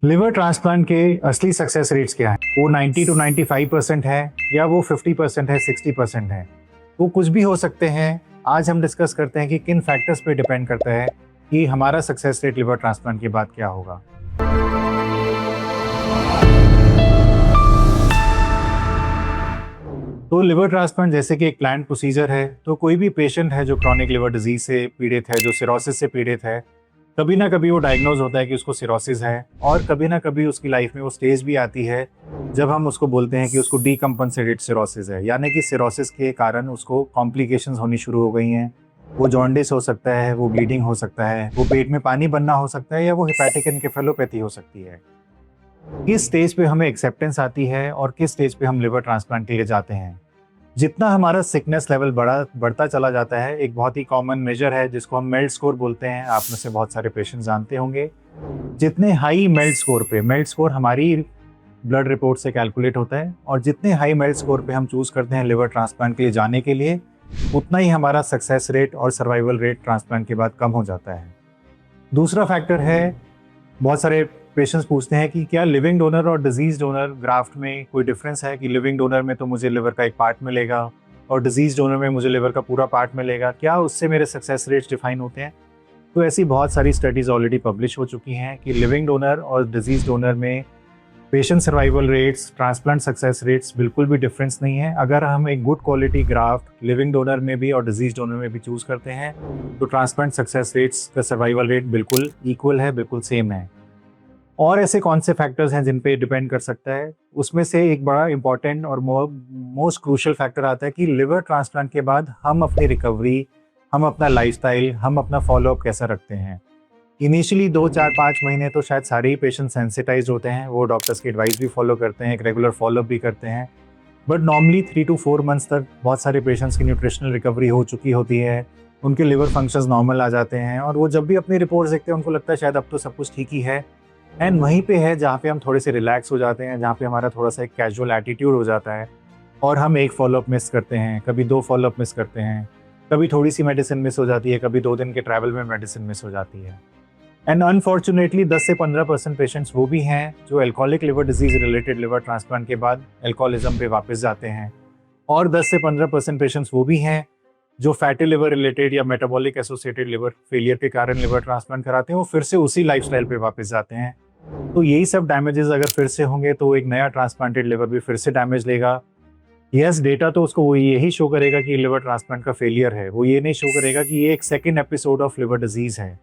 Liver transplant के असली success rates क्या हैं? वो 90 to 95% है या वो 50% है, 60% है? वो कुछ भी हो सकते हैं। आज हम डिस्कस करते हैं कि किन फैक्टर्स पे डिपेंड करता है कि हमारा सक्सेस रेट लिवर ट्रांसप्लांट के बाद क्या होगा। तो लिवर ट्रांसप्लांट जैसे कि एक प्लान्ड प्रोसीजर है, तो कोई भी पेशेंट है जो क्रॉनिक लिवर डिजीज से पीड़ित है, जो सिरोसिस से पीड़ित है, कभी ना कभी वो डायग्नोज होता है कि उसको सिरोसिस है, और कभी ना कभी उसकी लाइफ में वो स्टेज भी आती है जब हम उसको बोलते हैं कि उसको डीकम्पनसेटेड सिरोसिस है, यानी कि सिरोसिस के कारण उसको कॉम्प्लिकेशंस होनी शुरू हो गई हैं। वो जॉन्डिस हो सकता है, वो ब्लीडिंग हो सकता है, वो पेट में पानी बनना हो सकता है, या वो हेपेटिक एन्केफेलोपैथी हो सकती है। किस स्टेज पे हमें एक्सेप्टेंस आती है और किस स्टेज पे हम लिवर ट्रांसप्लांट के लिए जाते हैं? जितना हमारा सिकनेस लेवल बढ़ता चला जाता है, एक बहुत ही कॉमन मेजर है जिसको हम मेल्ट स्कोर बोलते हैं, आप में से बहुत सारे पेशेंट जानते होंगे। जितने हाई मेल्ट स्कोर हमारी ब्लड रिपोर्ट से कैलकुलेट होता है, और जितने हाई मेल्ट स्कोर पे हम चूज करते हैं लिवर ट्रांसप्लांट के लिए जाने के लिए, उतना ही हमारा सक्सेस रेट और सर्वाइवल रेट ट्रांसप्लांट के बाद कम हो जाता है। दूसरा फैक्टर है, बहुत सारे पेशेंट्स पूछते हैं कि क्या लिविंग डोनर और डिजीज डोनर ग्राफ्ट में कोई डिफरेंस है, कि लिविंग डोनर में तो मुझे लिवर का एक पार्ट मिलेगा और डिजीज डोनर में मुझे लिवर का पूरा पार्ट मिलेगा, क्या उससे मेरे सक्सेस रेट्स डिफाइन होते हैं? तो ऐसी बहुत सारी स्टडीज ऑलरेडी पब्लिश हो चुकी हैं कि लिविंग डोनर और डिजीज डोनर में patient survival rates, transplant success rates बिल्कुल भी डिफरेंस नहीं है। अगर हम एक good quality graft living donor में भी और डिजीज डोनर में भी चूज करते हैं, तो ट्रांसप्लांट सक्सेस रेट्स का सर्वाइवल रेट बिल्कुल इक्वल है, बिल्कुल सेम है। और ऐसे कौन से फैक्टर्स हैं जिन पे डिपेंड कर सकता है? उसमें से एक बड़ा इंपॉर्टेंट और मोस्ट क्रूशियल फैक्टर आता है कि लिवर ट्रांसप्लांट के बाद हम अपनी रिकवरी, हम अपना लाइफस्टाइल, हम अपना फॉलोअप कैसा रखते हैं। इनिशियली 2, 4, 5 महीने तो शायद सारे ही पेशेंट सेंसिटाइज होते हैं, वो डॉक्टर्स की एडवाइस भी फॉलो करते हैं, एक रेगुलर फॉलोअप भी करते हैं। बट नॉर्मली 3 to 4 मंथ्स तक बहुत सारे पेशेंट्स की न्यूट्रिशनल रिकवरी हो चुकी होती है, उनके लिवर फंक्शंस नॉर्मल आ जाते हैं, और वो जब भी अपनी रिपोर्ट्स देखते हैं उनको लगता है शायद अब तो सब कुछ ठीक ही है। एंड वहीं पे है जहाँ पे हम थोड़े से रिलैक्स हो जाते हैं, जहाँ पे हमारा थोड़ा सा एक कैजुअल एटीट्यूड हो जाता है, और हम एक फॉलोअप मिस करते हैं, कभी 2 फॉलोअप मिस करते हैं, कभी थोड़ी सी मेडिसिन मिस हो जाती है, कभी 2 दिन के ट्रैवल में मेडिसिन मिस हो जाती है। एंड अनफॉर्चुनेटली 10 से 15% पेशेंट्स वो भी हैं जो alcoholic liver disease related liver transplant के बाद एल्कोहलिज्म पे वापस जाते हैं, और 10 से 15% पेशेंट्स वो भी हैं जो फैटी लिवर रिलेटेड या मेटाबॉलिक एसोसिएटेड लिवर फेलियर के कारण लिवर ट्रांसप्लांट कराते हैं, वो फिर से उसी लाइफस्टाइल पे वापस जाते हैं। तो यही सब डैमेजेस अगर फिर से होंगे तो एक नया ट्रांसप्लांटेड लिवर भी फिर से डैमेज लेगा। यस, डेटा तो उसको वो यही शो करेगा कि लिवर ट्रांसप्लांट का फेलियर है, वो ये नहीं शो करेगा कि ये एक second episode of liver disease है।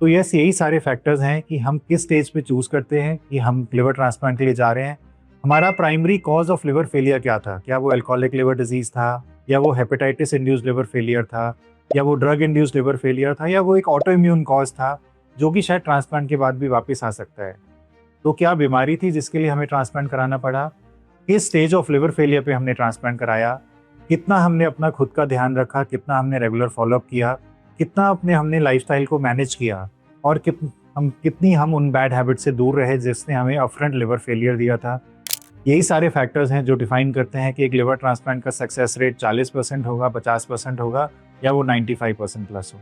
तो यस, यही सारे फैक्टर्स हैं कि हम किस स्टेज पे चूज करते हैं कि हम लिवर ट्रांसप्लांट के लिए जा रहे हैं। हमारा primary cause of liver failure क्या था? क्या वो एल्कोहलिक लिवर डिजीज था, या वो हेपेटाइटिस इंड्यूस्ड लिवर फेलियर था, या वो ड्रग इंड्यूस्ड लिवर फेलियर था, या वो एक ऑटो इम्यून कॉज था जो कि शायद ट्रांसप्लांट के बाद भी वापस आ सकता है? तो क्या बीमारी थी जिसके लिए हमें ट्रांसप्लांट कराना पड़ा? किस स्टेज ऑफ लिवर फेलियर पे हमने ट्रांसप्लांट कराया? कितना हमने अपना खुद का ध्यान रखा, कितना हमने रेगुलर फॉलोअप किया, कितना हमने लाइफस्टाइल को मैनेज किया, और कितनी हम उन बैड हैबिट से दूर रहे जिसने हमें अपफ्रंट लिवर फेलियर दिया था। यही सारे फैक्टर्स हैं जो डिफाइन करते हैं कि एक लिवर ट्रांसप्लांट का सक्सेस रेट 40% होगा, 50% होगा, या वो 95% प्लस हो।